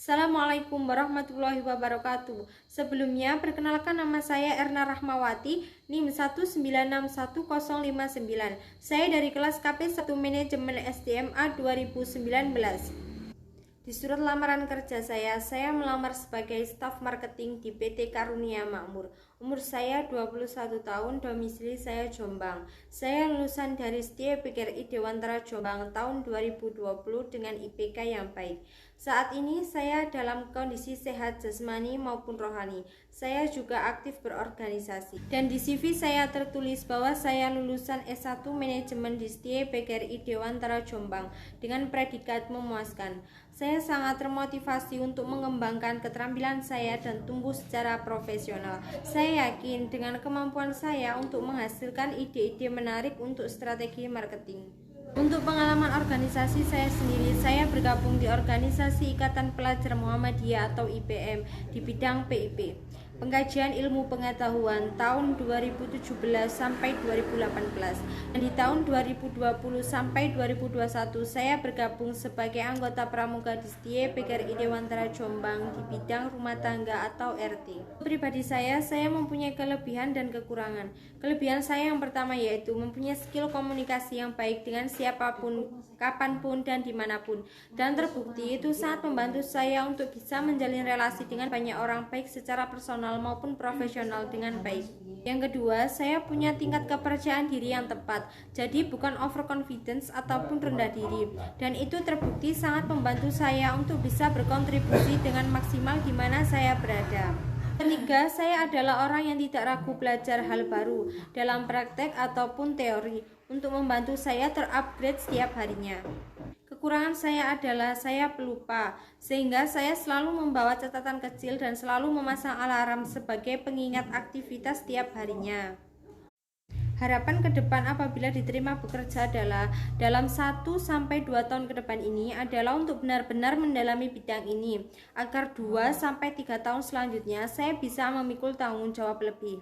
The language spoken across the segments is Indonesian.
Assalamualaikum warahmatullahi wabarakatuh. Sebelumnya, perkenalkan nama saya Erna Rahmawati, NIM 1961059. Saya dari kelas KP1 Manajemen SDMA 2019. Di surat lamaran kerja saya melamar sebagai staf marketing di PT Karunia Makmur. Umur saya 21 tahun, domisili saya Jombang. Saya lulusan dari Setia PGRI Dewantara Jombang tahun 2020 dengan IPK yang baik. Saat ini saya dalam kondisi sehat jasmani maupun rohani. Saya juga aktif berorganisasi. Dan di CV saya tertulis bahwa saya lulusan S1 Manajemen di Setia PGRI Dewantara Jombang dengan predikat memuaskan. Saya sangat termotivasi untuk mengembangkan keterampilan saya dan tumbuh secara profesional. Saya yakin dengan kemampuan saya untuk menghasilkan ide-ide menarik untuk strategi marketing. Untuk pengalaman organisasi saya sendiri, saya bergabung di organisasi Ikatan Pelajar Muhammadiyah atau IPM di bidang PIP, Pengkajian Ilmu Pengetahuan tahun 2017 sampai 2018. Dan di tahun 2020 sampai 2021 saya bergabung sebagai anggota pramuka di Setia PGRI Dewantara Jombang di bidang rumah tangga atau RT. Pribadi saya mempunyai kelebihan dan kekurangan. Kelebihan saya yang pertama yaitu mempunyai skill komunikasi yang baik dengan siapapun, kapanpun, dan dimanapun. Dan terbukti itu sangat membantu saya untuk bisa menjalin relasi dengan banyak orang baik secara personal maupun profesional dengan baik. Yang kedua, saya punya tingkat kepercayaan diri yang tepat, jadi bukan overconfidence ataupun rendah diri. Dan itu terbukti sangat membantu saya untuk bisa berkontribusi dengan maksimal di mana saya berada. Ketiga, saya adalah orang yang tidak ragu belajar hal baru dalam praktek ataupun teori untuk membantu saya terupgrade setiap harinya. Kekurangan saya adalah saya pelupa, sehingga saya selalu membawa catatan kecil dan selalu memasang alarm sebagai pengingat aktivitas setiap harinya. Harapan ke depan apabila diterima bekerja adalah dalam 1-2 tahun ke depan ini adalah untuk benar-benar mendalami bidang ini agar 2-3 tahun selanjutnya saya bisa memikul tanggung jawab lebih.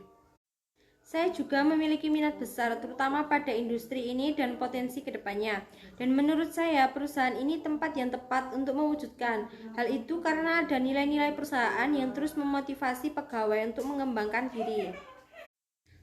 Saya juga memiliki minat besar terutama pada industri ini dan potensi kedepannya. Dan menurut saya perusahaan ini tempat yang tepat untuk mewujudkan hal itu karena ada nilai-nilai perusahaan yang terus memotivasi pegawai untuk mengembangkan diri.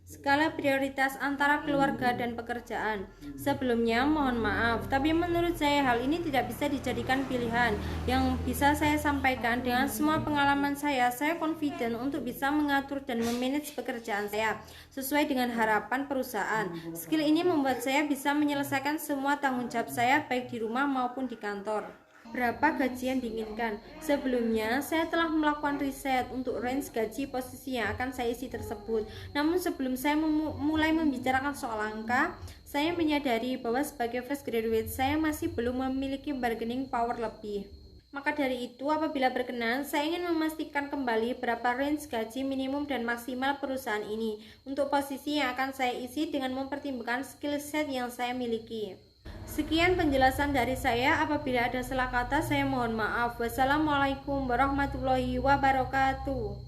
Skala prioritas antara keluarga dan pekerjaan. Sebelumnya mohon maaf, tapi menurut saya hal ini tidak bisa dijadikan pilihan. Yang bisa saya sampaikan dengan semua pengalaman saya confident untuk bisa mengatur dan memanage pekerjaan saya sesuai dengan harapan perusahaan. Skill ini membuat saya bisa menyelesaikan semua tanggung jawab saya baik di rumah maupun di kantor. Berapa gaji yang diinginkan? Sebelumnya, saya telah melakukan riset untuk range gaji posisi yang akan saya isi tersebut. Namun sebelum saya mulai membicarakan soal angka, saya menyadari bahwa sebagai fresh graduate, saya masih belum memiliki bargaining power lebih. Maka dari itu, apabila berkenan, saya ingin memastikan kembali berapa range gaji minimum dan maksimal perusahaan ini untuk posisi yang akan saya isi dengan mempertimbangkan skill set yang saya miliki. Sekian penjelasan dari saya. Apabila ada salah kata, saya mohon maaf. Wassalamualaikum warahmatullahi wabarakatuh.